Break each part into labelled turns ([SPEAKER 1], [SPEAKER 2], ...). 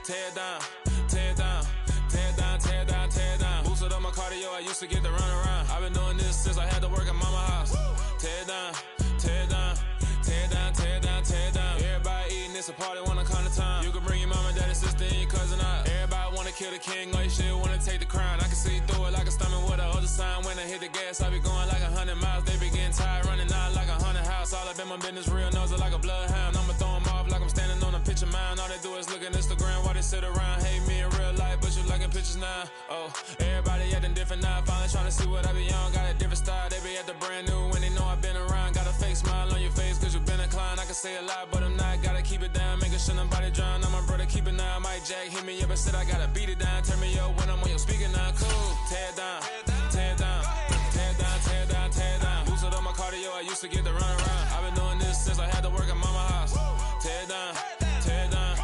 [SPEAKER 1] tear it down, tear it down, tear it down, tear it down, tear it down. Boosted up my cardio, I used to get to run around. I've been doing this since I had to work at mama house. Tear it down, tear it down, tear it down, tear it down, tear it down. Everybody eating, it's a party, one kind of time. You can bring your mama, daddy, sister, and your cousin out. Everybody wanna kill the king, or you shit wanna take the crown. I can see through it like a stomach with a other sign. When I hit the gas, I be going like 100 miles. They be getting tired, running out like 100 house. All up in my business, real nose like a bloodhound. I'ma throw them off like I'm standing on a picture mound. All they do is look at Instagram while they sit around. Hate me in real life, but you liking pictures now. Oh, everybody acting different now. Finally trying to see what I be on. Got a different style, they be at the brand new when they know I've been around. Got a fake smile on your face cause you been inclined. I can say a lot, but I'm not. Gotta keep it down, making sure nobody drown. I'm my brother, keep it now. Mike Jack hit me up and said I gotta beat it down. Turn me up when I'm on your speaker now. Cool, tear it down, tear it down, tear it down, tear it down, tear it down. Boosted up my cardio, I used to get to run around. I've been doing this since I had to work at mama house. Tear it down, tear it down,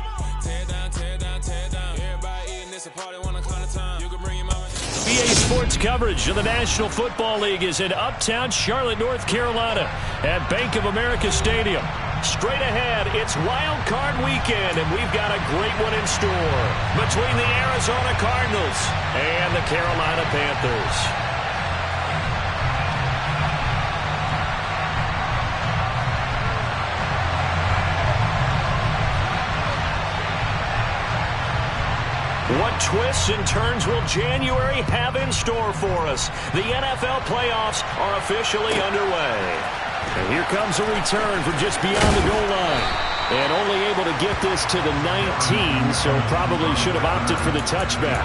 [SPEAKER 1] tear it down, tear it down, tear it down. Everybody eating, it's a party, one kind of time. You can bring your mama.
[SPEAKER 2] BA Sports coverage of the National Football League is in uptown Charlotte, North Carolina at Bank of America Stadium. Straight ahead, it's Wild Card Weekend, and we've got a great one in store between the Arizona Cardinals and the Carolina Panthers. What twists and turns will January have in store for us? The NFL playoffs are officially underway. And here comes a return from just beyond the goal line. And only able to get this to the 19, so probably should have opted for the touchback.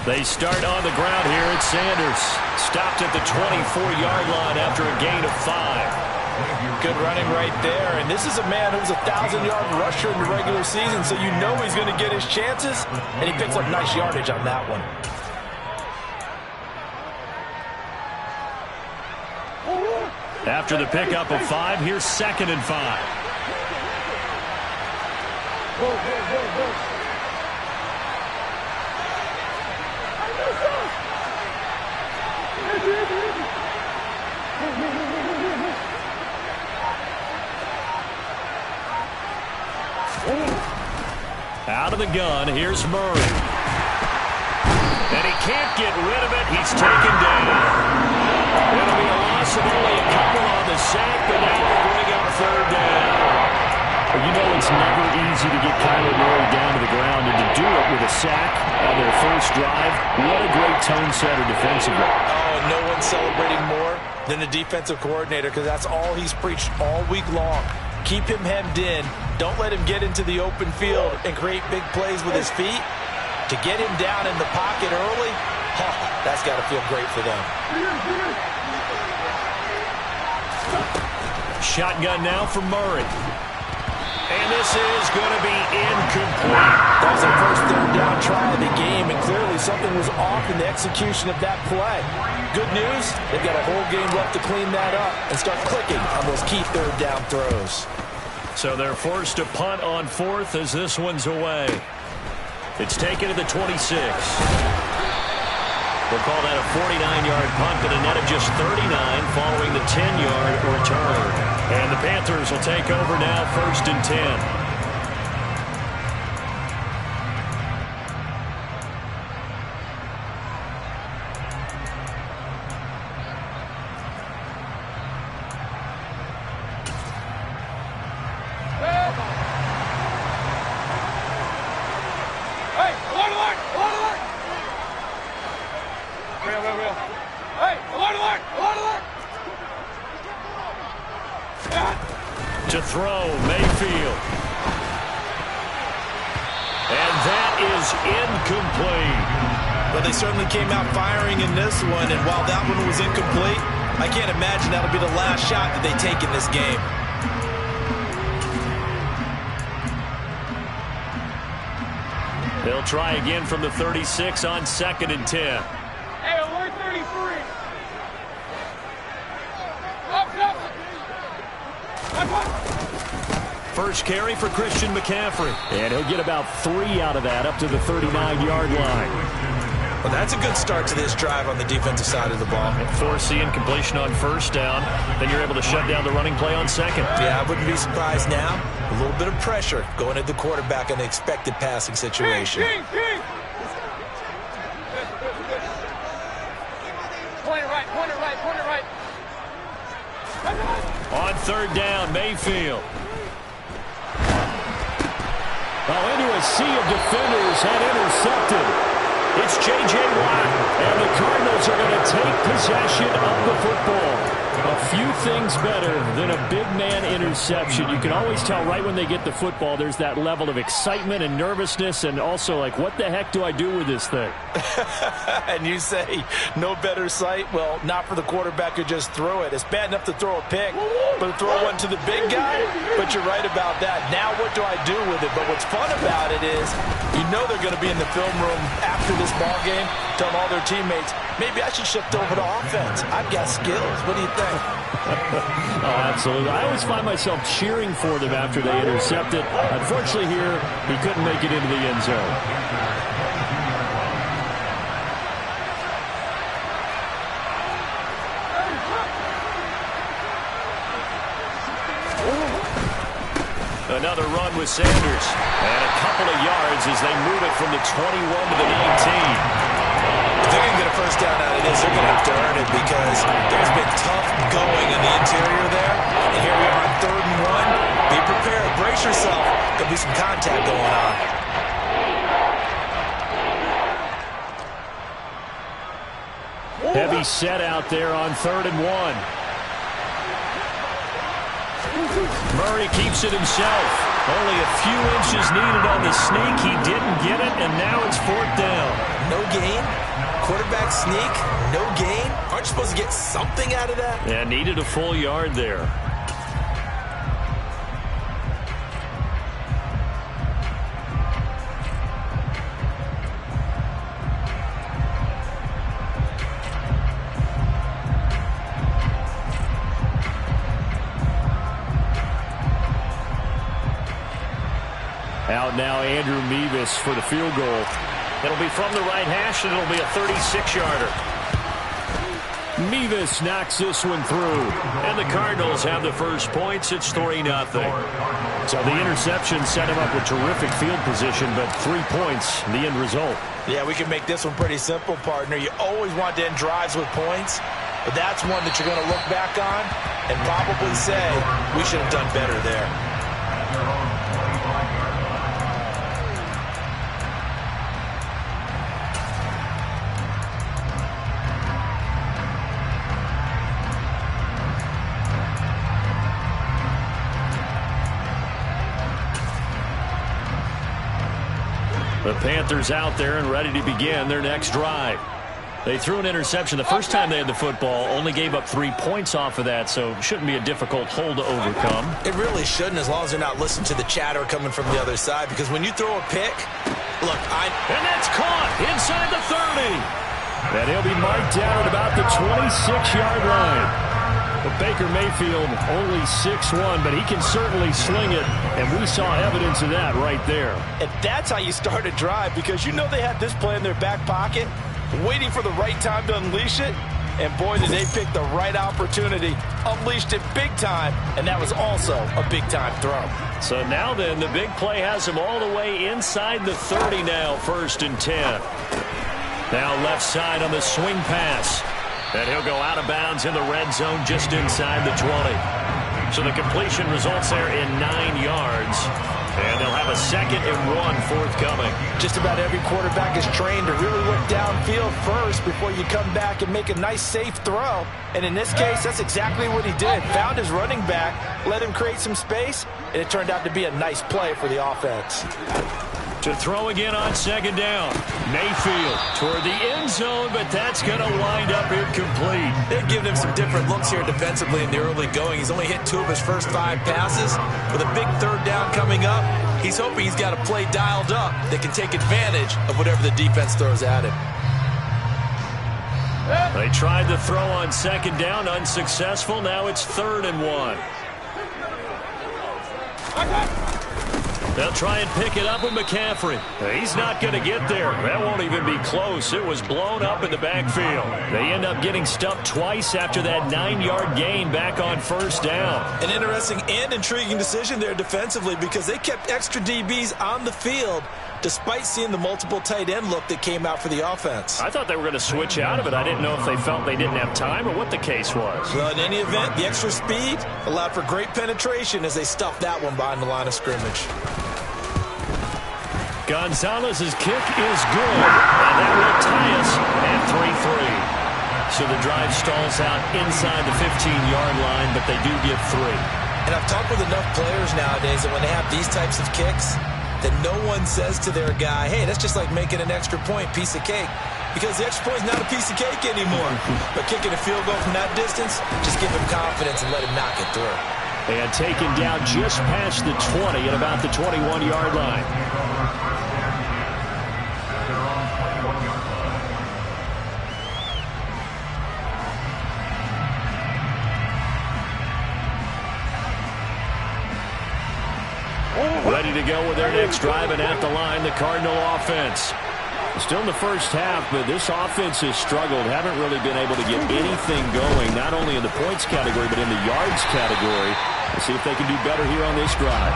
[SPEAKER 2] They start on the ground here at Sanders. Stopped at the 24-yard line after a gain of 5.
[SPEAKER 3] Good running right there. And this is a man who's a 1,000-yard rusher in the regular season, so you know he's going to get his chances. And he picks up nice yardage on that one.
[SPEAKER 2] After the pickup of 5, here's 2nd and 5. Out of the gun, here's Murray. And he can't get rid of it. He's taken down. It'll be a loss of only a couple on the sack, but now we'll bring up 3rd down. You know it's never easy to get Kyler Murray down to the ground, and to do it with a sack on their first drive, what a great tone setter defensively.
[SPEAKER 3] Oh, no one's celebrating more than the defensive coordinator, because that's all he's preached all week long. Keep him hemmed in. Don't let him get into the open field and create big plays with his feet. To get him down in the pocket early, that's got to feel great for them.
[SPEAKER 2] Shotgun now for Murray. And this is going to be incomplete.
[SPEAKER 3] That was their first 3rd down try of the game, and clearly something was off in the execution of that play. Good news, they've got a whole game left to clean that up and start clicking on those key 3rd down throws.
[SPEAKER 2] So they're forced to punt on 4th as this one's away. It's taken to the 26. We'll call that a 49-yard punt, but a net of just 39 following the 10-yard return. And the Panthers will take over now, 1st and 10. To throw, Mayfield. And that is incomplete.
[SPEAKER 3] But they certainly came out firing in this one, and while that one was incomplete, I can't imagine that'll be the last shot that they take in this game.
[SPEAKER 2] They'll try again from the 36 on 2nd and 10.
[SPEAKER 4] Hey, we're 33.
[SPEAKER 2] First carry for Christian McCaffrey. And he'll get about 3 out of that up to the 39-yard line.
[SPEAKER 3] Well, that's a good start to this drive on the defensive side of the ball.
[SPEAKER 2] Force the incompletion on 1st down. Then you're able to shut down the running play on 2nd.
[SPEAKER 3] Yeah, I wouldn't be surprised now. A little bit of pressure going at the quarterback in the expected passing situation.
[SPEAKER 4] Point it right.
[SPEAKER 2] On 3rd down, Mayfield. Into a sea of defenders and intercepted. It's J.J. Watt, and the Cardinals are going to take possession of the football. A few things better than a big man interception. You can always tell right when they get the football, there's that level of excitement and nervousness, and also like, what the heck do I do with this thing?
[SPEAKER 3] And you say, no better sight? Well, not for the quarterback who just threw it. It's bad enough to throw a pick, but to throw one to the big guy? But you're right about that. Now what do I do with it? But what's fun about it is, you know they're going to be in the film room after this ball game, telling all their teammates, maybe I should shift over to offense. I've got skills. What do you think?
[SPEAKER 2] Oh, absolutely. I always find myself cheering for them after they intercept it. Unfortunately here, he couldn't make it into the end zone. Another run with Sanders. And a couple of yards as they move it from the 21 to the 19.
[SPEAKER 3] If they're going to get a first down out of this, they're going to have to earn it because there's been tough going in the interior there. And here we are on 3rd and 1. Be prepared. Brace yourself. There'll be some contact going on.
[SPEAKER 2] Heavy set out there on 3rd and 1. Murray keeps it himself. Only a few inches needed on the sneak. He didn't get it, and now it's 4th down.
[SPEAKER 3] No gain. Quarterback sneak. No gain. Aren't you supposed to get something out of that?
[SPEAKER 2] Yeah, needed a full yard there. Out now, Andrew Mevis for the field goal. It'll be from the right hash, and it'll be a 36-yarder. Mevis knocks this one through. And the Cardinals have the first points. It's 3-0. So the interception set him up with terrific field position, but 3 points, the end result.
[SPEAKER 3] Yeah, we can make this one pretty simple, partner. You always want to end drives with points, but that's one that you're going to look back on and probably say, we should have done better there.
[SPEAKER 2] The Panthers out there and ready to begin their next drive. They threw an interception the first time they had the football, only gave up 3 points off of that, so it shouldn't be a difficult hole to overcome.
[SPEAKER 3] It really shouldn't, as long as they're not listening to the chatter coming from the other side, because when you throw a pick, look,
[SPEAKER 2] and that's caught inside the 30. And he'll be marked down at about the 26-yard line. But Baker Mayfield only 6'1", but he can certainly sling it, and we saw evidence of that right there.
[SPEAKER 3] And that's how you start a drive, because you know they had this play in their back pocket, waiting for the right time to unleash it, and boy, did they pick the right opportunity, unleashed it big time, and that was also a big-time throw.
[SPEAKER 2] So now then, the big play has him all the way inside the 30 now, 1st and 10. Now left side on the swing pass. And he'll go out of bounds in the red zone just inside the 20. So the completion results there in 9 yards. And they'll have a 2nd and 1 forthcoming.
[SPEAKER 3] Just about every quarterback is trained to really look downfield first before you come back and make a nice, safe throw. And in this case, that's exactly what he did. Found his running back, let him create some space, and it turned out to be a nice play for the offense.
[SPEAKER 2] To throw again on second down. Mayfield toward the end zone, but that's going to wind up incomplete.
[SPEAKER 3] They're giving him some different looks here defensively in the early going. He's only hit 2 of his first 5 passes. With a big third down coming up, he's hoping he's got a play dialed up that can take advantage of whatever the defense throws at him.
[SPEAKER 2] They tried to throw on second down, unsuccessful. Now it's 3rd and 1. They'll try and pick it up with McCaffrey. He's not going to get there. That won't even be close. It was blown up in the backfield. They end up getting stuffed twice after that 9-yard gain back on 1st down.
[SPEAKER 3] An interesting and intriguing decision there defensively because they kept extra DBs on the field despite seeing the multiple tight end look that came out for the offense.
[SPEAKER 2] I thought they were going to switch out of it. I didn't know if they felt they didn't have time or what the case was.
[SPEAKER 3] Well, in any event, the extra speed allowed for great penetration as they stuffed that one behind the line of scrimmage.
[SPEAKER 2] Gonzalez's kick is good, and that will tie us at 3-3. So the drive stalls out inside the 15-yard line, but they do get 3.
[SPEAKER 3] And I've talked with enough players nowadays that when they have these types of kicks, that no one says to their guy, hey, that's just like making an extra point, piece of cake. Because the extra point is not a piece of cake anymore. But kicking a field goal from that distance, just give him confidence and let him knock it through.
[SPEAKER 2] And taken down just past the 20 at about the 21-yard line. Ready to go with their next drive, and at the line, the Cardinal offense. Still in the first half, but this offense has struggled. Haven't really been able to get anything going, not only in the points category, but in the yards category. We'll see if they can do better here on this drive.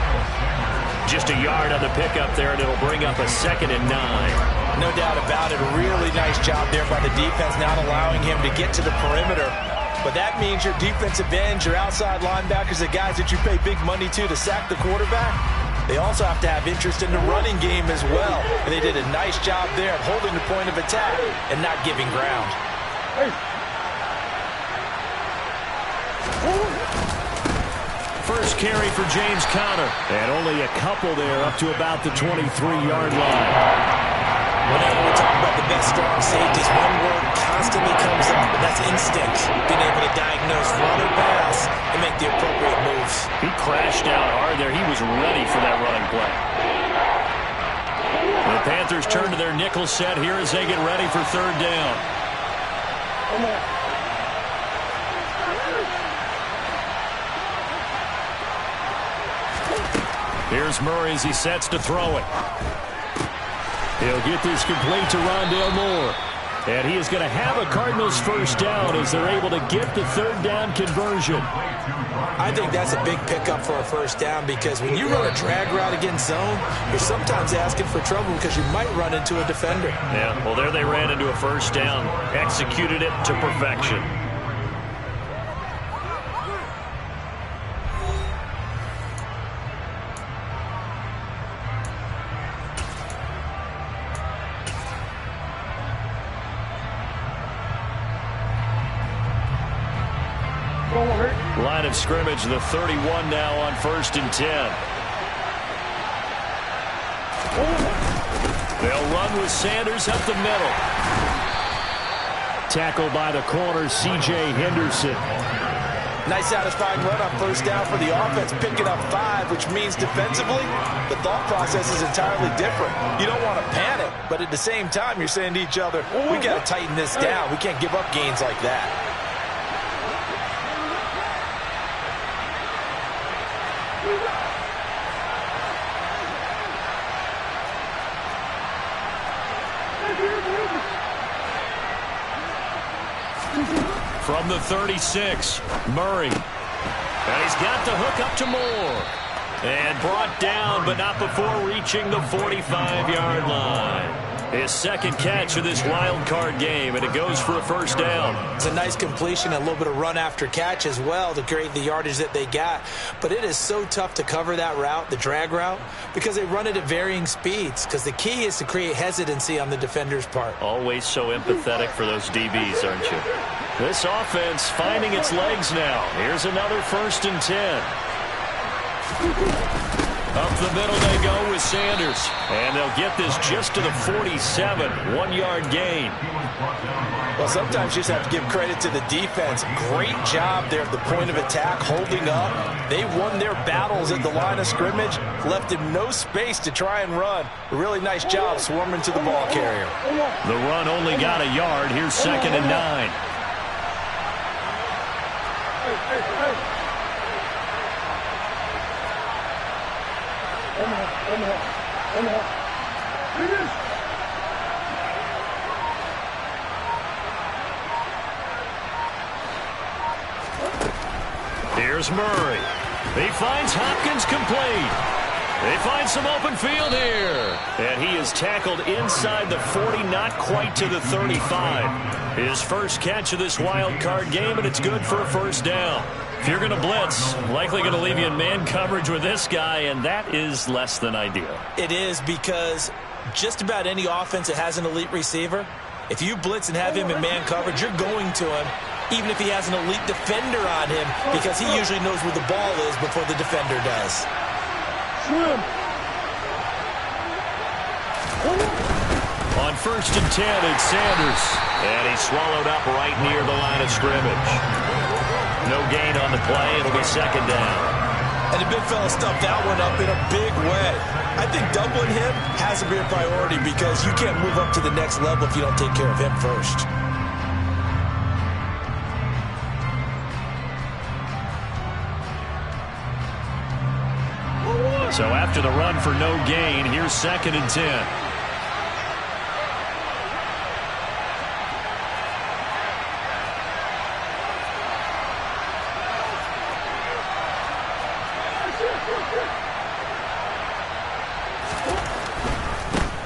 [SPEAKER 2] Just a yard on the pickup there, and it'll bring up a 2nd and 9.
[SPEAKER 3] No doubt about it. Really nice job there by the defense, not allowing him to get to the perimeter. But that means your defensive ends, your outside linebackers, the guys that you pay big money to sack the quarterback, they also have to have interest in the running game as well. And they did a nice job there of holding the point of attack and not giving ground.
[SPEAKER 2] First carry for James Conner. And only a couple there up to about the 23-yard line.
[SPEAKER 3] Whenever we talk about the best strong safeties, one word constantly comes up, and that's instinct. Being able to diagnose run or pass and make the appropriate moves.
[SPEAKER 2] He crashed out hard there. He was ready for that running play. The Panthers turn to their nickel set here as they get ready for 3rd down. Here's Murray as he sets to throw it. He'll get this complete to Rondale Moore. And he is going to have a Cardinals first down as they're able to get the 3rd down conversion.
[SPEAKER 3] I think that's a big pickup for a first down because when you run a drag route against zone, you're sometimes asking for trouble because you might run into a defender.
[SPEAKER 2] Yeah, well, there they ran into a first down, executed it to perfection. Line of scrimmage, the 31 now on 1st and 10. They'll run with Sanders up the middle. Tackled by the corner, C.J. Henderson.
[SPEAKER 3] Nice satisfying run on first down for the offense, picking up 5, which means defensively, the thought process is entirely different. You don't want to panic, but at the same time, you're saying to each other, we got to tighten this down. We can't give up gains like that.
[SPEAKER 2] From the 36, Murray. And he's got the hook up to Moore. And brought down, but not before reaching the 45-yard line. His 2nd catch of this wild card game, and it goes for a first down.
[SPEAKER 3] It's a nice completion, a little bit of run after catch as well to create the yardage that they got. But it is so tough to cover that route, the drag route, because they run it at varying speeds. Because the key is to create hesitancy on the defender's part.
[SPEAKER 2] Always so empathetic for those DBs, aren't you? This offense finding its legs now. Here's another 1st and 10. Up the middle they go with Sanders. And they'll get this just to the 47. 1-yard gain.
[SPEAKER 3] Well, sometimes you just have to give credit to the defense. Great job there at the point of attack, holding up. They won their battles at the line of scrimmage, left him no space to try and run. A really nice job swarming to the ball carrier.
[SPEAKER 2] The run only got a yard. Here's 2nd and 9. Here's Murray. He finds Hopkins complete. They find some open field here. And he is tackled inside the 40, not quite to the 35. His first catch of this wild card game, and it's good for a first down. If you're going to blitz, likely going to leave you in man coverage with this guy, and that is less than ideal.
[SPEAKER 3] It is, because just about any offense that has an elite receiver, if you blitz and have him in man coverage, you're going to him, even if he has an elite defender on him, because he usually knows where the ball is before the defender does.
[SPEAKER 2] On 1st and 10, it's Sanders. And he's swallowed up right near the line of scrimmage. No gain on the play. It'll be 2nd down.
[SPEAKER 3] And the big fella stuffed that one up in a big way. I think doubling him has to be a priority, because you can't move up to the next level if you don't take care of him first.
[SPEAKER 2] So after the run for no gain, here's 2nd and 10.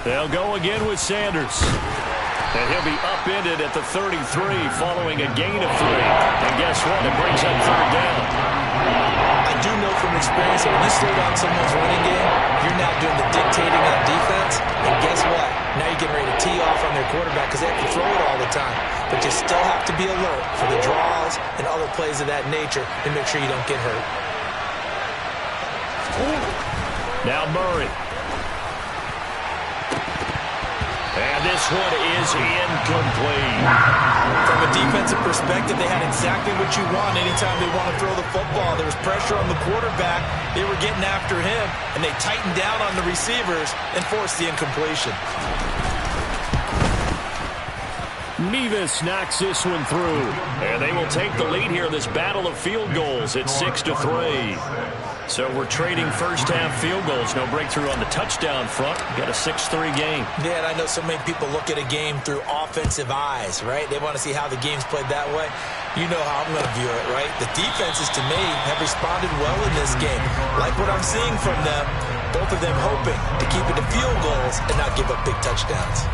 [SPEAKER 2] They'll go again with Sanders. And he'll be upended at the 33 following a gain of 3. And guess what? It brings up 3rd down.
[SPEAKER 3] I do know from experience that when you slow down someone's running game, you're now doing the dictating on defense. And guess what? Now you're getting ready to tee off on their quarterback, because they have to throw it all the time. But you still have to be alert for the draws and other plays of that nature and make sure you don't get hurt.
[SPEAKER 2] Now Murray. And this one is incomplete.
[SPEAKER 3] From a defensive perspective, they had exactly what you want anytime they want to throw the football. There was pressure on the quarterback. They were getting after him, and they tightened down on the receivers and forced the incompletion.
[SPEAKER 2] Nevis knocks this one through. And they will take the lead here in this battle of field goals at 6-3. So we're trading first-half field goals. No breakthrough on the touchdown front. Got a 6-3 game.
[SPEAKER 3] Yeah, and I know so many people look at a game through offensive eyes, right? They want to see how the game's played that way. You know how I'm going to view it, right? The defenses, to me, have responded well in this game. Like what I'm seeing from them, both of them hoping to keep it to field goals and not give up big touchdowns.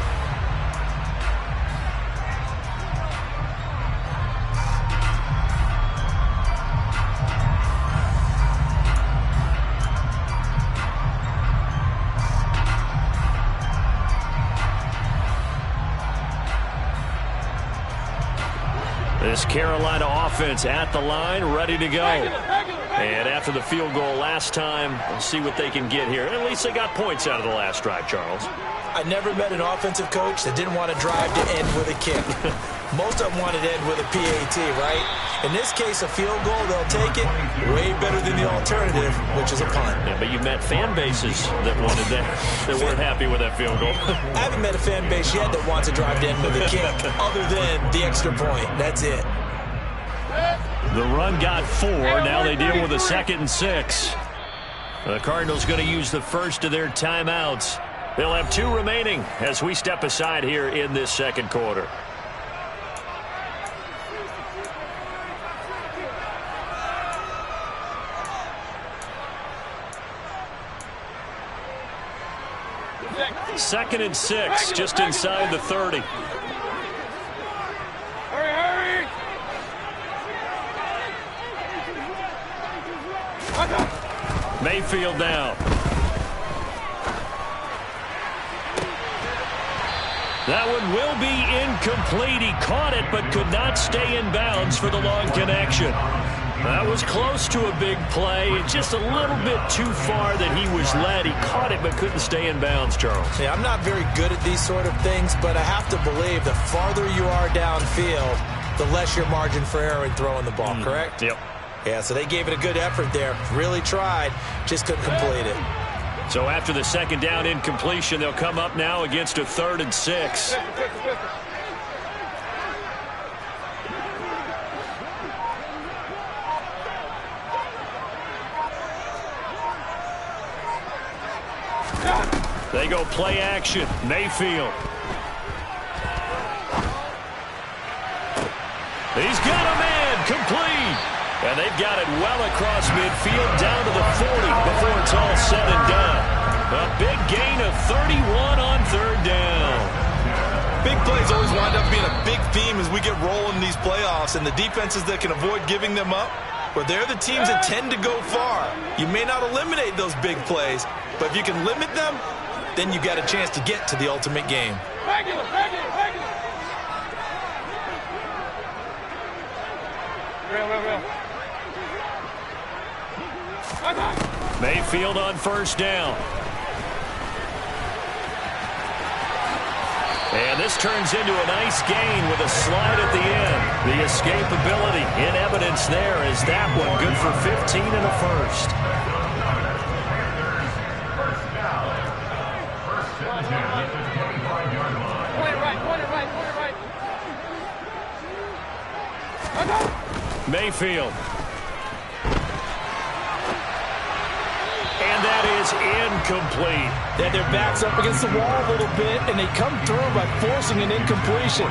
[SPEAKER 2] This Carolina offense at the line, ready to go. And after the field goal last time, we'll see what they can get here. At least they got points out of the last drive, Charles.
[SPEAKER 3] I never met an offensive coach that didn't want to drive to end with a kick. Most of them wanted to end with a PAT, right? In this case, a field goal, they'll take it. Way better than the alternative, which is a punt.
[SPEAKER 2] Yeah, but you've met fan bases that wanted that, that weren't happy with that field goal.
[SPEAKER 3] I haven't met a fan base yet that wants to drive to end with a kick, other than the extra point. That's it.
[SPEAKER 2] The run got 4. Now they deal with a 2nd and 6. The Cardinals going to use the first of their timeouts. They'll have 2 remaining as we step aside here in this second quarter. Second and 6, just inside the 30.
[SPEAKER 4] Hurry!
[SPEAKER 2] Mayfield down. That one will be incomplete. He caught it but could not stay in bounds for the long connection. That was close to a big play. Just a little bit too far that he was led. He caught it but couldn't stay in bounds, Charles.
[SPEAKER 3] Yeah, I'm not very good at these sort of things, but I have to believe the farther you are downfield, the less your margin for error in throwing the ball, correct?
[SPEAKER 2] Yep.
[SPEAKER 3] Yeah, so they gave it a good effort there. Really tried, just couldn't complete it.
[SPEAKER 2] So after the second down incompletion, they'll come up now against a 3rd and 6. They go play action. Mayfield. He's got a man complete. And they've got it well across midfield down to the 40 before it's all said and done. A big gain of 31 on 3rd down.
[SPEAKER 3] Big plays always wind up being a big theme as we get rolling in these playoffs, and the defenses that can avoid giving them up, where they're the teams that tend to go far. You may not eliminate those big plays, but if you can limit them, then you got a chance to get to the ultimate game.
[SPEAKER 4] Regular. Real.
[SPEAKER 2] Mayfield on 1st down. And this turns into a nice gain with a slide at the end. The escapability in evidence there is that one good for 15 and a first. Mayfield. And that is incomplete.
[SPEAKER 3] Yeah, their back's up against the wall a little bit, and they come through by forcing an incompletion.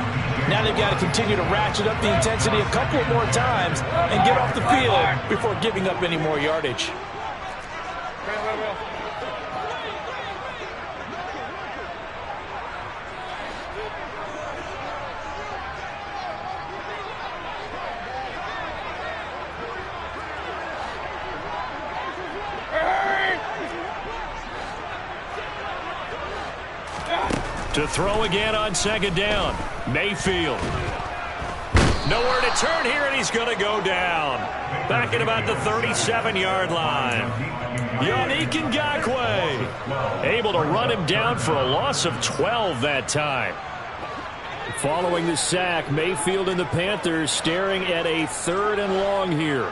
[SPEAKER 3] Now they've got to continue to ratchet up the intensity a couple of more times and get off the field before giving up any more yardage.
[SPEAKER 4] Real.
[SPEAKER 2] To throw again on 2nd down. Mayfield. Nowhere to turn here, and he's going to go down. Back at about the 37-yard line. Yannick Ngakoue able to run him down for a loss of 12 that time. Following the sack, Mayfield and the Panthers staring at a 3rd and long here.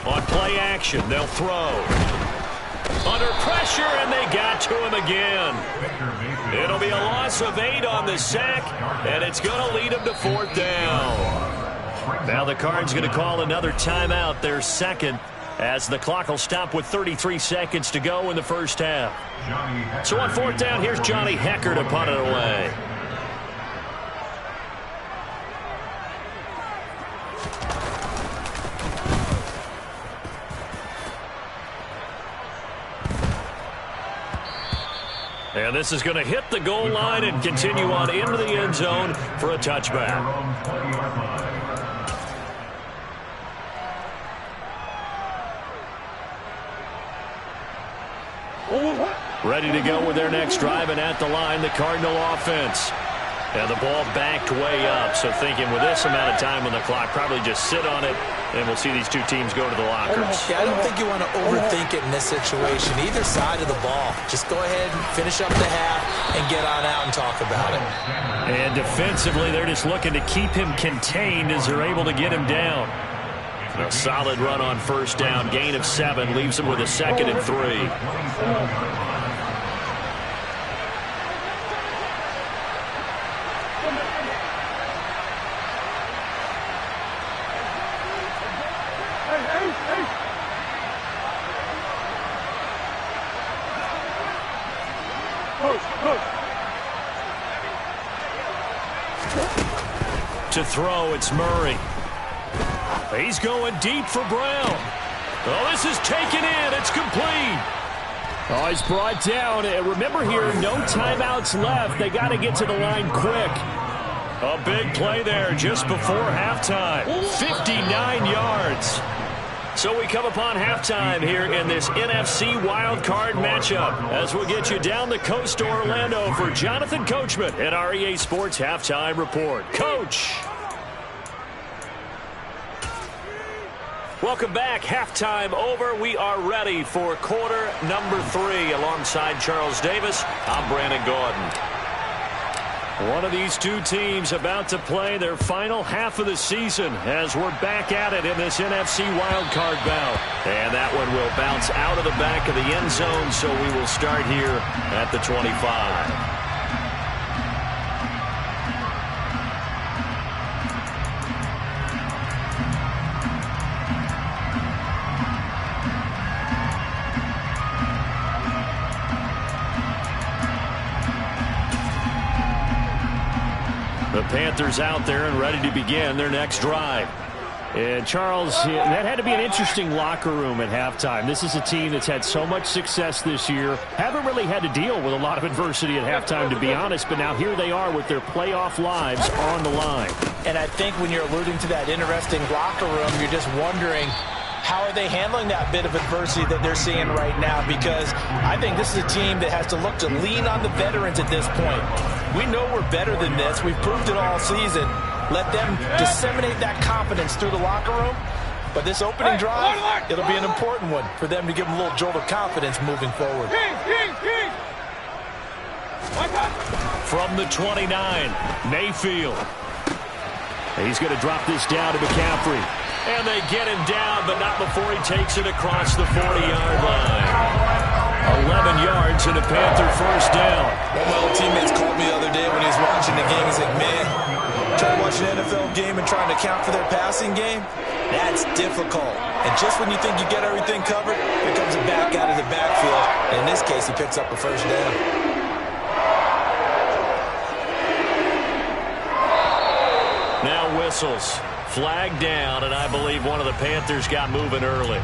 [SPEAKER 2] On play action, they'll throw. Under pressure, and they got to him again. It'll be a loss of 8 on the sack, and it's going to lead him to 4th down. Now the Cards going to call another timeout, their second, as the clock will stop with 33 seconds to go in the first half. So on 4th down, here's Johnny Hecker to punt it away. And this is going to hit the goal line and continue on into the end zone for a touchback. Ready to go with their next drive, and at the line, the Cardinal offense. And the ball backed way up, so thinking with this amount of time on the clock, probably just sit on it, and we'll see these two teams go to the lockers.
[SPEAKER 3] Yeah, I don't think you want to overthink it in this situation. Either side of the ball. Just go ahead and finish up the half and get on out and talk about it.
[SPEAKER 2] And defensively, they're just looking to keep him contained as they're able to get him down. A solid run on 1st down. Gain of 7 leaves him with a 2nd and 3. To throw, it's Murray. He's going deep for Brown. Oh, this is taken in. It's complete. Oh, he's brought down. Remember here, no timeouts left. They got to get to the line quick. A big play there just before halftime. 59 yards. So we come upon halftime here in this NFC wildcard matchup as we'll get you down the coast to Orlando for Jonathan Coachman at our EA Sports Halftime Report. Coach. Welcome back. Halftime over. We are ready for quarter number 3. Alongside Charles Davis, I'm Brandon Gordon. One of these two teams about to play their final half of the season as we're back at it in this NFC wildcard bout. And that one will bounce out of the back of the end zone, so we will start here at the 25. The Panthers out there and ready to begin their next drive. And Charles, that had to be an interesting locker room at halftime. This is a team that's had so much success this year. Haven't really had to deal with a lot of adversity at halftime, to be honest. But now here they are with their playoff lives on the line.
[SPEAKER 3] And I think when you're alluding to that interesting locker room, you're just wondering, how are they handling that bit of adversity that they're seeing right now? Because I think this is a team that has to look to lean on the veterans at this point. We know we're better than this. We've proved it all season. Let them disseminate that confidence through the locker room. But this opening drive, it'll be an important one for them to give them a little jolt of confidence moving forward.
[SPEAKER 2] From the 29, Mayfield. He's going to drop this down to McCaffrey. And they get him down, but not before he takes it across the 40-yard line. 11 yards and a Panther first down.
[SPEAKER 3] One of my old teammates called me the other day when he was watching the game. He's like, man, trying to watch an NFL game and trying to account for their passing game, that's difficult. And just when you think you get everything covered, here comes a back out of the backfield. And in this case, he picks up a first down.
[SPEAKER 2] Now whistles. Flag down, and I believe one of the Panthers got moving early.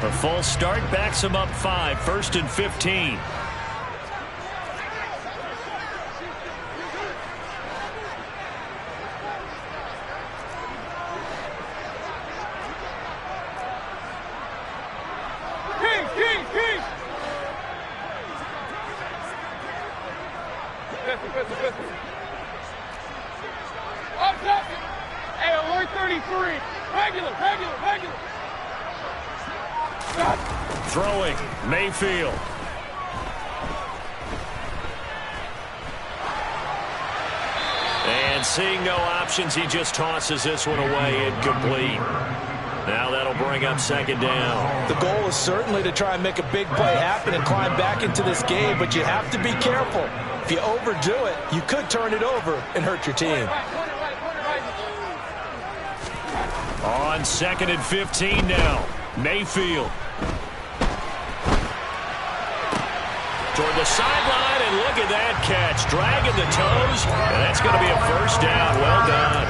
[SPEAKER 2] A false start backs him up 5, 1st and 15.
[SPEAKER 4] Hey, alert 33. Regular.
[SPEAKER 2] Throwing, Mayfield. And seeing no options, he just tosses this one away, incomplete. Now that'll bring up second down.
[SPEAKER 3] The goal is certainly to try and make a big play happen and climb back into this game, but you have to be careful. If you overdo it, you could turn it over and hurt your team.
[SPEAKER 2] On 2nd and 15 now, Mayfield. Toward the sideline, and look at that catch. Dragging the toes, and that's going to be a first down. Well done.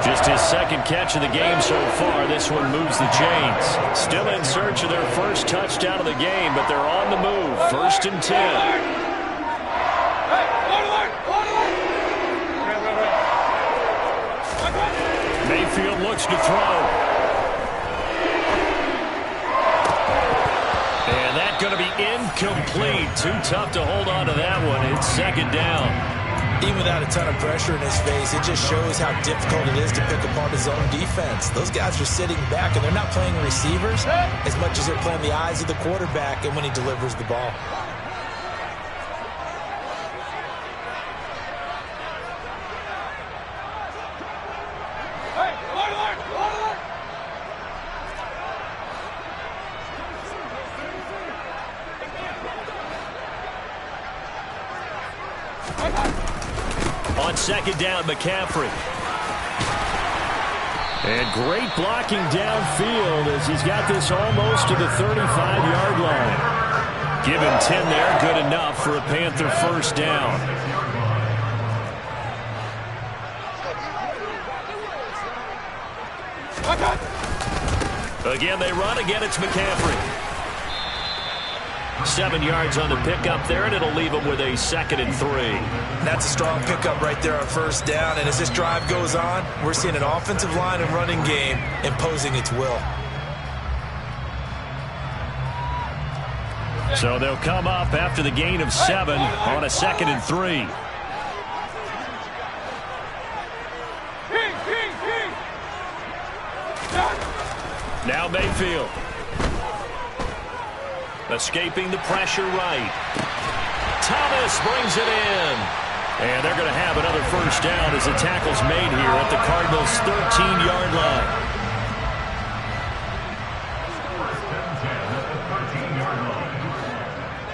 [SPEAKER 2] Just his second catch of the game so far. This one moves the chains. Still in search of their first touchdown of the game, but they're on the move. 1st and 10. Mayfield looks to throw. And that's going to be incomplete. Too tough to hold on to that one. It's second down.
[SPEAKER 3] Even without a ton of pressure in his face, it just shows how difficult it is to pick apart his own defense. Those guys are sitting back, and they're not playing receivers as much as they're playing the eyes of the quarterback and when he delivers the ball.
[SPEAKER 2] On second down, McCaffrey. And great blocking downfield as he's got this almost to the 35-yard line. Give him 10 there, good enough for a Panther first down. Again, they run. Again, it's McCaffrey. 7 yards on the pickup there, and it'll leave them with a 2nd and 3.
[SPEAKER 3] That's a strong pickup right there on first down. And as this drive goes on, we're seeing an offensive line and running game imposing its will.
[SPEAKER 2] So they'll come up after the gain of 7 on a 2nd and 3. Now Mayfield. Escaping the pressure right. Thomas brings it in. And they're going to have another first down as the tackle's made here at the Cardinals' 13-yard line.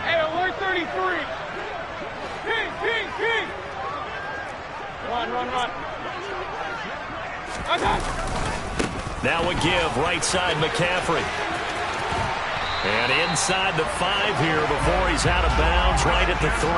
[SPEAKER 4] Hey, alert 33. King. Run.
[SPEAKER 2] Now a give right side McCaffrey. And inside the 5 here before he's out of bounds right at the 3.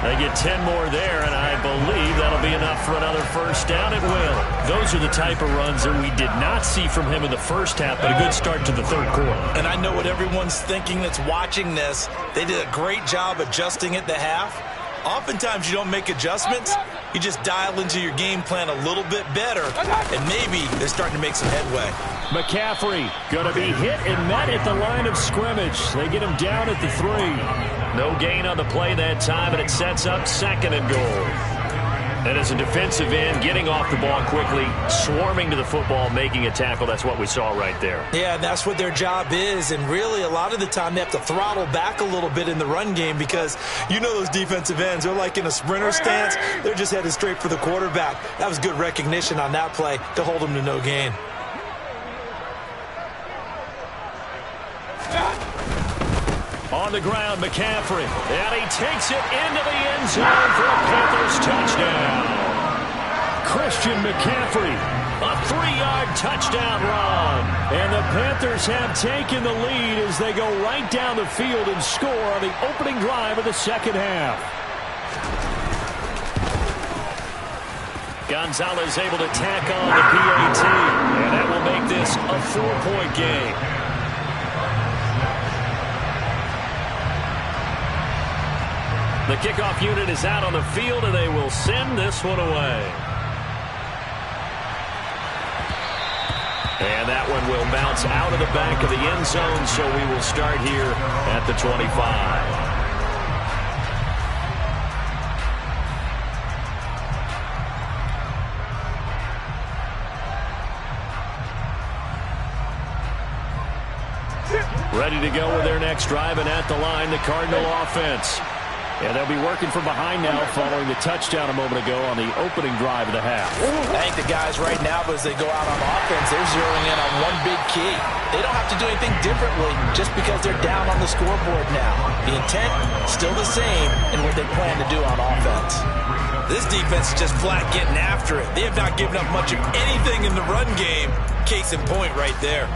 [SPEAKER 2] They get 10 more there, and I believe that'll be enough for another first down. It will. Those are the type of runs that we did not see from him in the first half, but a good start to the third quarter.
[SPEAKER 3] And I know what everyone's thinking that's watching this. They did a great job adjusting at the half. Oftentimes you don't make adjustments. You just dial into your game plan a little bit better, and maybe they're starting to make some headway.
[SPEAKER 2] McCaffrey going to be hit and met at the line of scrimmage. They get him down at the 3. No gain on the play that time, and it sets up 2nd and goal. And as a defensive end, getting off the ball quickly, swarming to the football, making a tackle, that's what we saw right there.
[SPEAKER 3] Yeah, and that's what their job is. And really, a lot of the time, they have to throttle back a little bit in the run game because you know those defensive ends, they're like in a sprinter stance. They're just headed straight for the quarterback. That was good recognition on that play to hold them to no gain.
[SPEAKER 2] On the ground, McCaffrey. And he takes it into the end zone for a Panthers touchdown. Christian McCaffrey, a 3-yard touchdown run. And the Panthers have taken the lead as they go right down the field and score on the opening drive of the second half. Gonzalez able to tack on the PAT. And that will make this a 4-point game. The kickoff unit is out on the field, and they will send this one away. And that one will bounce out of the back of the end zone, so we will start here at the 25. Ready to go with their next drive, and at the line, the Cardinal offense. And they'll be working from behind now following the touchdown a moment ago on the opening drive of the half.
[SPEAKER 3] I think the guys right now, as they go out on offense, they're zeroing in on one big key. They don't have to do anything differently just because they're down on the scoreboard now. The intent, still the same in what they plan to do on offense. This defense is just flat getting after it. They have not given up much of anything in the run game. Case in point right there.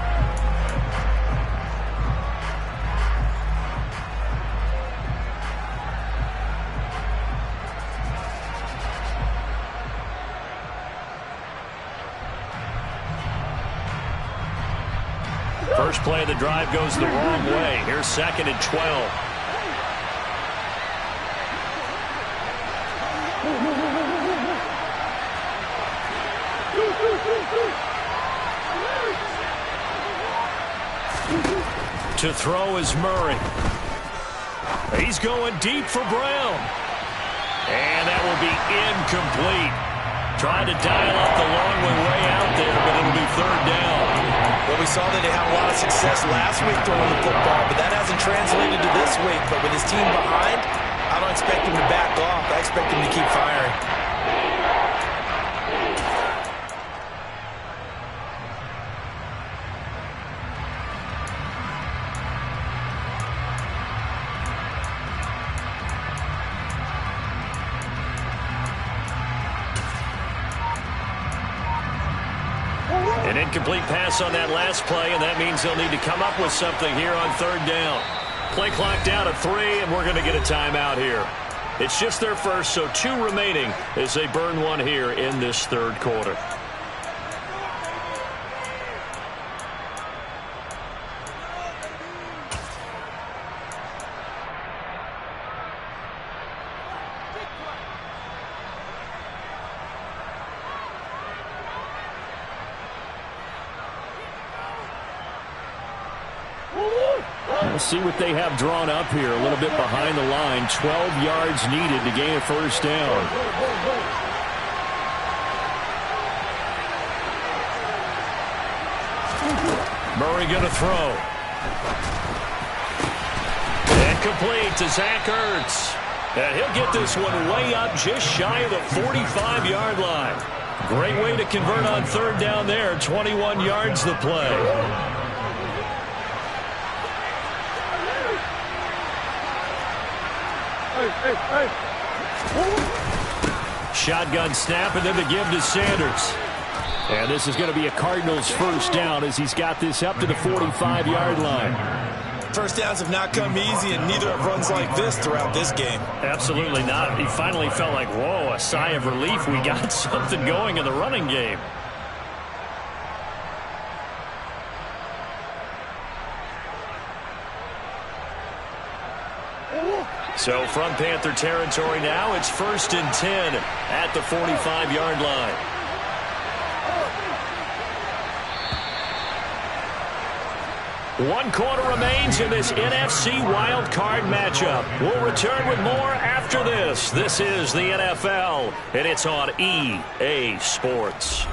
[SPEAKER 2] First play of the drive goes the wrong way. Here's 2nd and 12. To throw is Murray. He's going deep for Brown. And that will be incomplete. Trying to dial up the long way out there, but it'll be 3rd down.
[SPEAKER 3] Well, we saw that they had a lot of success last week throwing the football, but that hasn't translated to this week. But with his team behind, I don't expect him to back off. I expect him to keep firing.
[SPEAKER 2] An incomplete pass on that last play, and that means they'll need to come up with something here on 3rd down. Play clock down to 3, and we're going to get a timeout here. It's just their first, so 2 remaining as they burn one here in this 3rd quarter. Let's see what they have drawn up here. A little bit behind the line. 12 yards needed to gain a first down. Murray going to throw. And complete to Zach Ertz. And he'll get this one way up just shy of the 45-yard line. Great way to convert on third down there. 21 yards the play. Shotgun snap, and then the give to Sanders. And this is going to be a Cardinals first down as he's got this up to the 45-yard line.
[SPEAKER 3] First downs have not come easy, and neither have runs like this throughout this game.
[SPEAKER 2] Absolutely not. He finally felt like, whoa, a sigh of relief. We got something going in the running game. So from Panther territory now, it's 1st and 10 at the 45-yard line. One quarter remains in this NFC wild card matchup. We'll return with more after this. This is the NFL, and it's on EA Sports.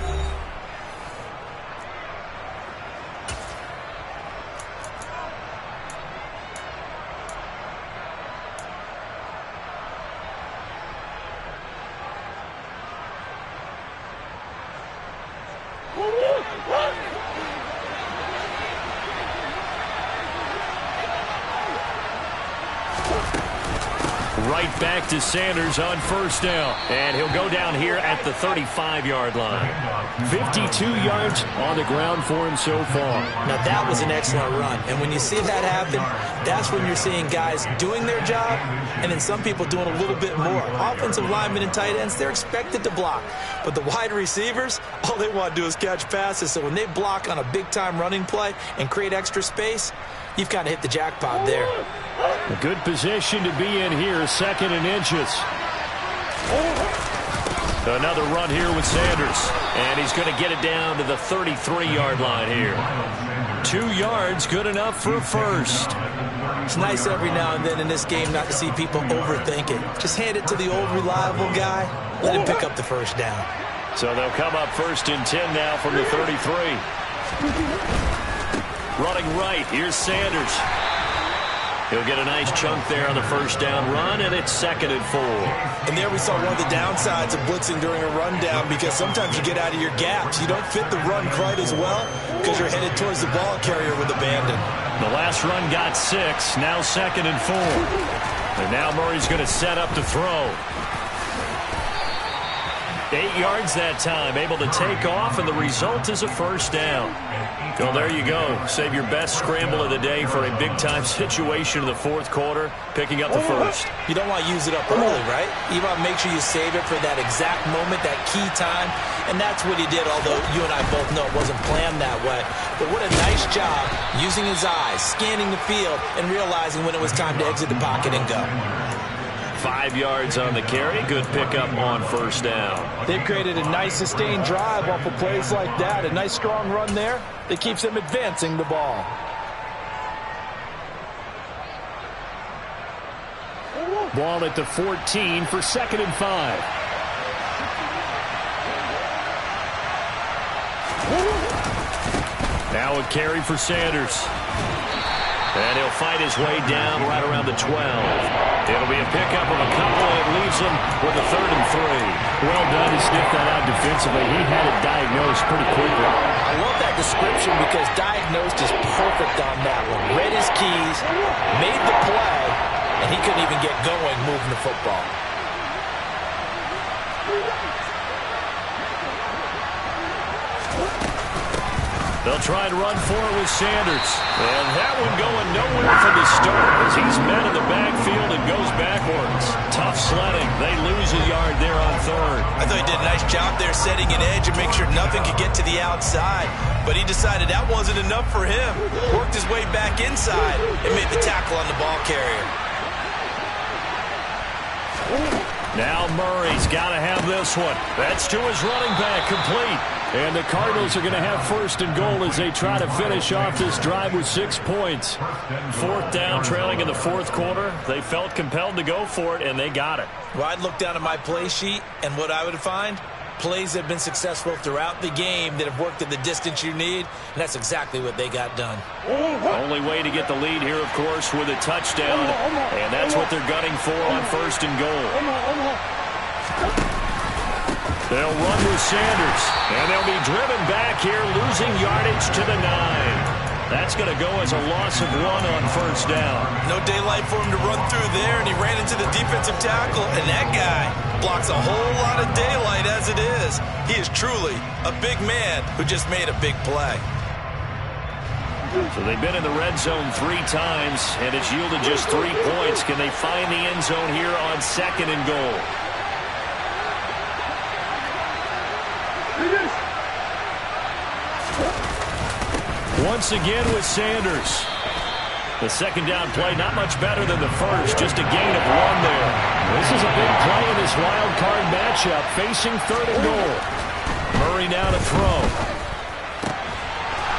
[SPEAKER 2] Right back to Sanders on first down. And he'll go down here at the 35-yard line. 52 yards on the ground for him so far.
[SPEAKER 3] Now that was an excellent run. And when you see that happen, that's when you're seeing guys doing their job and then some people doing a little bit more. Offensive linemen and tight ends, they're expected to block. But the wide receivers, all they want to do is catch passes. So when they block on a big-time running play and create extra space, you've kind of hit the jackpot there.
[SPEAKER 2] A good position to be in here, 2nd and inches. Another run here with Sanders. And he's going to get it down to the 33-yard line here. 2 yards, good enough for a first.
[SPEAKER 3] It's nice every now and then in this game not to see people overthink it. Just hand it to the old reliable guy. Let him pick up the first down.
[SPEAKER 2] So they'll come up 1st and 10 now from the 33. Running right, here's Sanders. He'll get a nice chunk there on the first down run, and it's 2nd and 4.
[SPEAKER 3] And there we saw one of the downsides of blitzing during a rundown, because sometimes you get out of your gaps. You don't fit the run quite as well because you're headed towards the ball carrier with abandon.
[SPEAKER 2] The last run got 6, now 2nd and 4. And now Murray's going to set up to throw. 8 yards that time, able to take off, and the result is a first down. Well, there you go. Save your best scramble of the day for a big-time situation in the 4th quarter, picking up the first.
[SPEAKER 3] You don't want to use it up early, right? You want to make sure you save it for that exact moment, that key time, and that's what he did, although you and I both know it wasn't planned that way. But what a nice job using his eyes, scanning the field, and realizing when it was time to exit the pocket and go.
[SPEAKER 2] 5 yards on the carry. Good pickup on first down.
[SPEAKER 3] They've created a nice sustained drive off of plays like that. A nice strong run there that keeps them advancing the ball.
[SPEAKER 2] Ball at the 14 for 2nd and 5. Now a carry for Sanders. And he'll fight his way down right around the 12. It'll be a pickup of a couple, and it leaves him with a 3rd and 3. Well done to sniff that out defensively. He had it diagnosed pretty quickly.
[SPEAKER 3] I love that description because diagnosed is perfect on that one. Read his keys, made the play, and he couldn't even get going moving the football.
[SPEAKER 2] They'll try and run for it with Sanders. And that one going nowhere from the start as he's met in the backfield and goes backwards. Tough sledding. They lose a yard there on 3rd.
[SPEAKER 3] I thought he did a nice job there setting an edge and make sure nothing could get to the outside. But he decided that wasn't enough for him. Worked his way back inside and made the tackle on the ball carrier.
[SPEAKER 2] Now Murray's got to have this one. That's to his running back, complete. And the Cardinals are going to have first and goal as they try to finish off this drive with 6 points. Fourth down, trailing in the fourth quarter. They felt compelled to go for it, and they got it.
[SPEAKER 3] Well, I'd look down at my play sheet, and what I would find, plays have been successful throughout the game that have worked at the distance you need, and that's exactly what they got done.
[SPEAKER 2] Only way to get the lead here, of course, with a touchdown, and that's what they're gunning for on first and goal. They'll run with Sanders, and they'll be driven back here, losing yardage to the 9. That's going to go as a loss of 1 on first down.
[SPEAKER 3] No daylight for him to run through there, and he ran into the defensive tackle, and that guy blocks a whole lot of daylight as it is. He is truly a big man who just made a big play.
[SPEAKER 2] So they've been in the red zone 3 times, and it's yielded just 3 points. Can they find the end zone here on second and goal? Once again with Sanders. The second down play, not much better than the first, just a gain of 1 there. This is a big play in this wild card matchup, facing third and goal. Murray now to throw.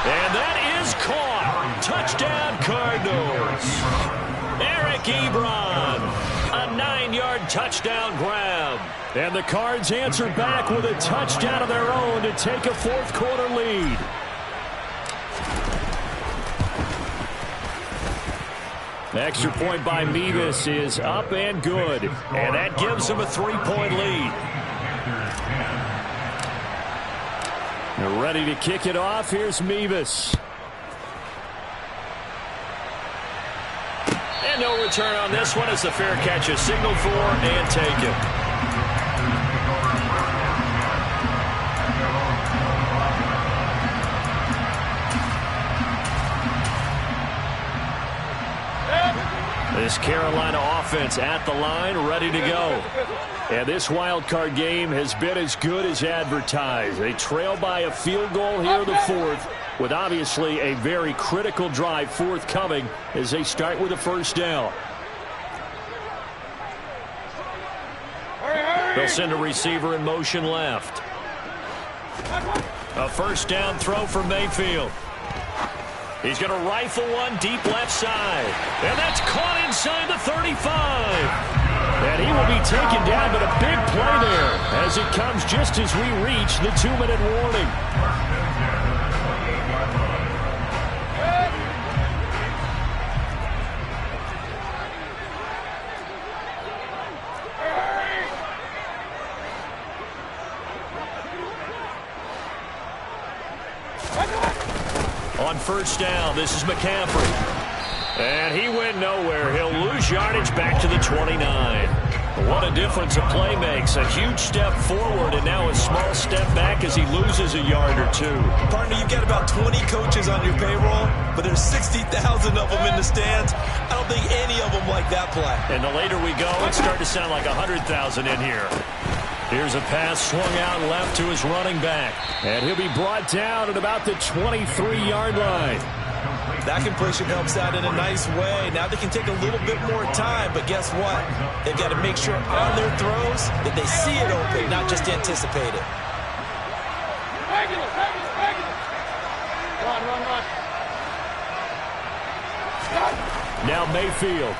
[SPEAKER 2] And that is caught. Touchdown, Cardinals. Eric Ebron. A 9-yard touchdown grab. And the Cards answer back with a touchdown of their own to take a fourth quarter lead. Extra point by Mevis is up and good. And that gives them a 3-point lead. They're ready to kick it off. Here's Mevis. And no return on this one as the fair catch is signaled for and taken. This Carolina offense at the line, ready to go. And this wild card game has been as good as advertised. They trail by a field goal here in the fourth, with obviously a very critical drive forthcoming as they start with a first down. They'll send a receiver in motion left. A first down throw for Mayfield. He's going to rifle one deep left side. And that's caught inside the 35. And he will be taken down, but a big play there as it comes just as we reach the 2-minute warning. On first down, this is McCaffrey. And he went nowhere. He'll lose yardage back to the 29. What a difference a play makes. A huge step forward and now a small step back as he loses a yard or 2.
[SPEAKER 3] Partner, you've got about 20 coaches on your payroll, but there's 60,000 of them in the stands. I don't think any of them like that play.
[SPEAKER 2] And the later we go, it's starting to sound like 100,000 in here. Here's a pass swung out left to his running back. And he'll be brought down at about the 23-yard line.
[SPEAKER 3] That completion helps out in a nice way. Now they can take a little bit more time, but guess what? They've got to make sure on their throws that they see it open, not just anticipate it.
[SPEAKER 2] Now Mayfield.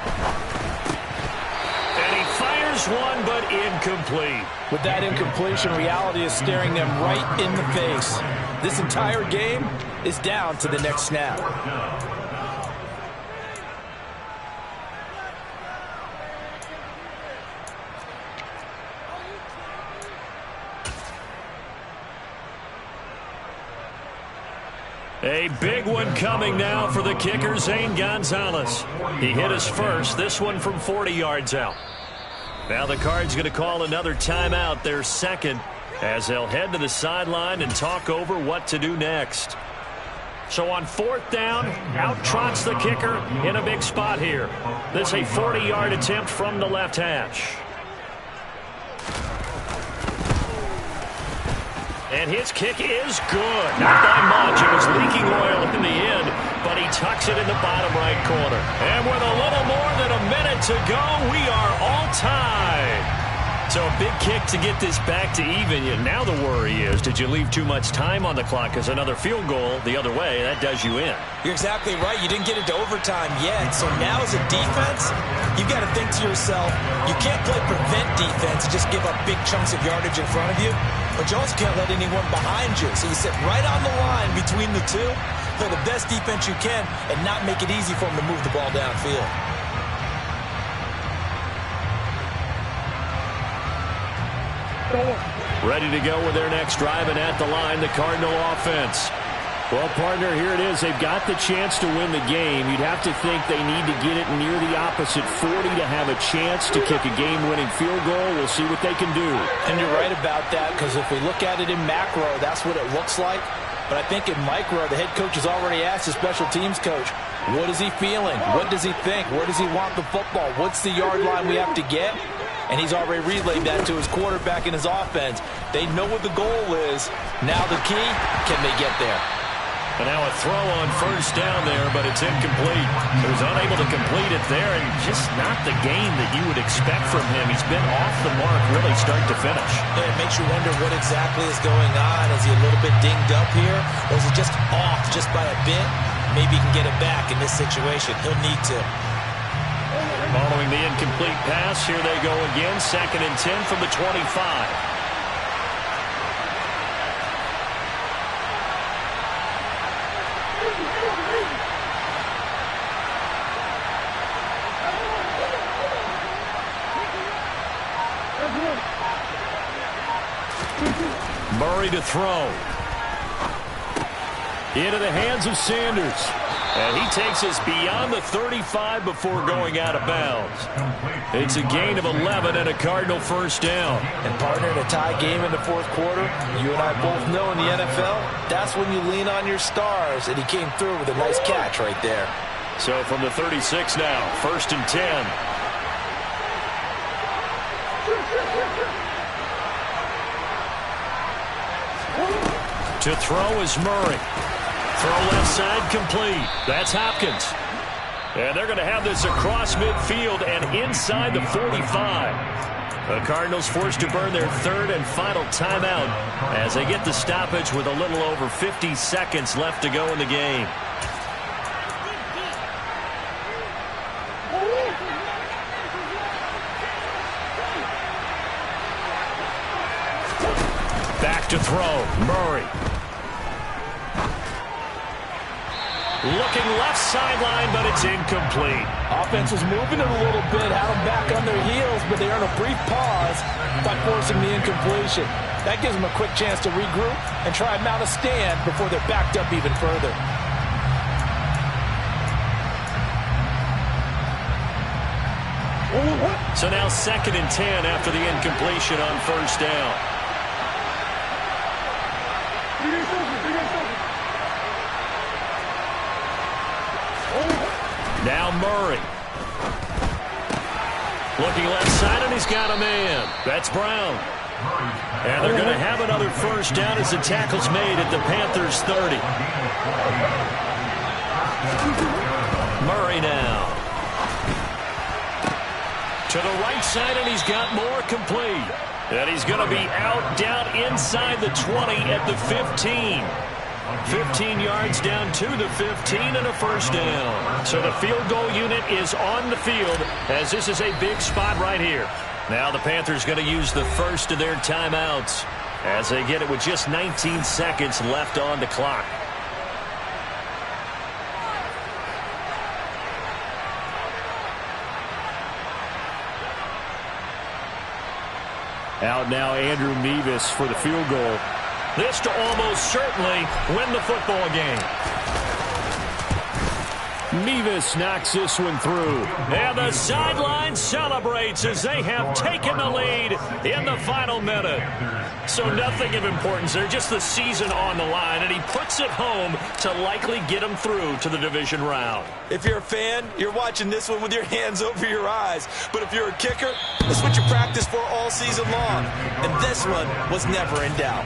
[SPEAKER 2] And he fires one, but incomplete.
[SPEAKER 3] With that incompletion, reality is staring them right in the face. This entire game is down to the next snap.
[SPEAKER 2] A big one coming now for the kicker, Zane Gonzalez. He hit us first, this one from 40 yards out. Now the Cards going to call another timeout, their second, as they'll head to the sideline and talk over what to do next. So on fourth down, out trots the kicker in a big spot here. This is a 40-yard attempt from the left hash. And his kick is good. Not by much. It was leaking oil in the end, but he tucks it in the bottom right corner. And with a little more than a minute to go, we are all tied. So a big kick to get this back to even. Now the worry is, did you leave too much time on the clock? Because another field goal the other way, that does you in.
[SPEAKER 3] You're exactly right. You didn't get into overtime yet. So now as a defense, you've got to think to yourself, you can't play prevent defense and just give up big chunks of yardage in front of you. But you also can't let anyone behind you. So you sit right on the line between the two, play the best defense you can, and not make it easy for them to move the ball downfield.
[SPEAKER 2] Ready to go with their next drive, and at the line, the Cardinal offense. Well, partner, here it is. They've got the chance to win the game. You'd have to think they need to get it near the opposite 40 to have a chance to kick a game-winning field goal. We'll see what they can do.
[SPEAKER 3] And you're right about that, because if we look at it in macro, that's what it looks like. But I think in micro, the head coach has already asked the special teams coach, what is he feeling? What does he think? Where does he want the football? What's the yard line we have to get? And he's already relayed that to his quarterback and his offense. They know what the goal is. Now the key, can they get there?
[SPEAKER 2] And now a throw on first down there, but it's incomplete. He was unable to complete it there, and just not the game that you would expect from him. He's been off the mark really start to finish.
[SPEAKER 3] Yeah, it makes you wonder what exactly is going on. Is he a little bit dinged up here, or is it just off just by a bit? Maybe he can get it back in this situation. He'll need to.
[SPEAKER 2] Following the incomplete pass, here they go again. 2nd and 10 from the 25. Murray to throw. Into the hands of Sanders. And he takes us beyond the 35 before going out of bounds. It's a gain of 11 and a Cardinal first down.
[SPEAKER 3] And partner, in a tie game in the fourth quarter, you and I both know in the NFL, that's when you lean on your stars. And he came through with a nice catch right there.
[SPEAKER 2] So from the 36 now, 1st and 10. To throw is Murray. Throw left side complete. That's Hopkins. And they're going to have this across midfield and inside the 45. The Cardinals forced to burn their 3rd and final timeout as they get the stoppage with a little over 50 seconds left to go in the game. Back to throw. Murray. Looking left sideline, but it's incomplete.
[SPEAKER 3] Offense was moving it a little bit, had them back on their heels, but they earn a brief pause by forcing the incompletion. That gives them a quick chance to regroup and try and mount a stand before they're backed up even further.
[SPEAKER 2] So now 2nd and 10 after the incompletion on first down. Now Murray. Looking left side, and he's got a man. That's Brown. And they're going to have another first down as the tackle's made at the Panthers 30. Murray now. To the right side, and he's got more complete. And he's going to be out down inside the 20 at the 15. 15 yards down to the 15 and a first down. So the field goal unit is on the field as this is a big spot right here. Now the Panthers going to use the first of their timeouts as they get it with just 19 seconds left on the clock. Out now Andrew Mevis for the field goal. This to almost certainly win the football game. Mevis knocks this one through. And the sideline celebrates as they have taken the lead in the final minute. So nothing of importance there, just the season on the line. And he puts it home to likely get them through to the division round.
[SPEAKER 3] If you're a fan, you're watching this one with your hands over your eyes. But if you're a kicker, this is what you practice for all season long. And this one was never in doubt.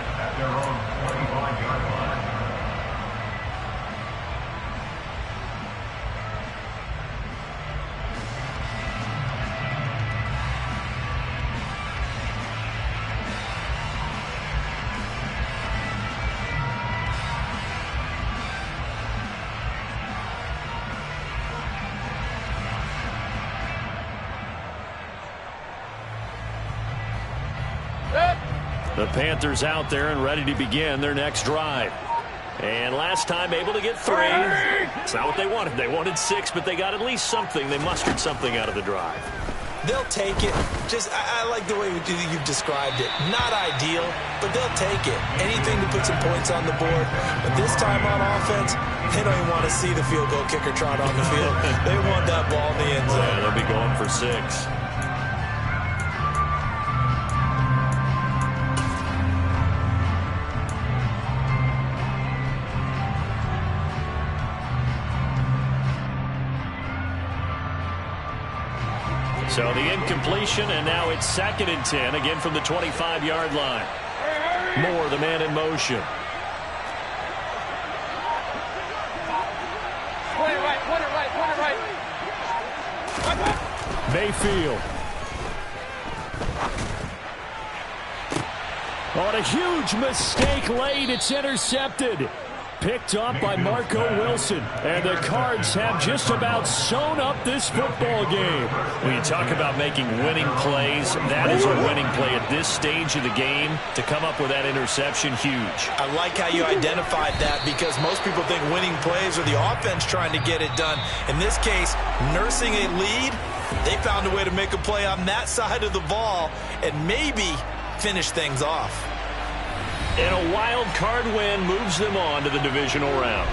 [SPEAKER 2] The Panthers out there and ready to begin their next drive. And last time able to get 3. It's not what they wanted. They wanted 6, but they got at least something. They mustered something out of the drive.
[SPEAKER 3] They'll take it. I like the way you've described it. Not ideal, but they'll take it. Anything to put some points on the board. But this time on offense, they don't even want to see the field goal kicker trot on the field. They want that ball in the end zone.
[SPEAKER 2] Yeah, they'll be going for 6. So the incompletion, and now it's 2nd and 10, again from the 25-yard line. Moore, the man in motion.
[SPEAKER 4] Point it right.
[SPEAKER 2] Mayfield. On a huge mistake late, it's intercepted. Picked up by Marco Wilson. And the Cards have just about sewn up this football game. When you talk about making winning plays, that is a winning play at this stage of the game. To come up with that interception, huge.
[SPEAKER 3] I like how you identified that, because most people think winning plays are the offense trying to get it done. In this case, nursing a lead, they found a way to make a play on that side of the ball and maybe finish things off.
[SPEAKER 2] And a wild card win moves them on to the divisional round.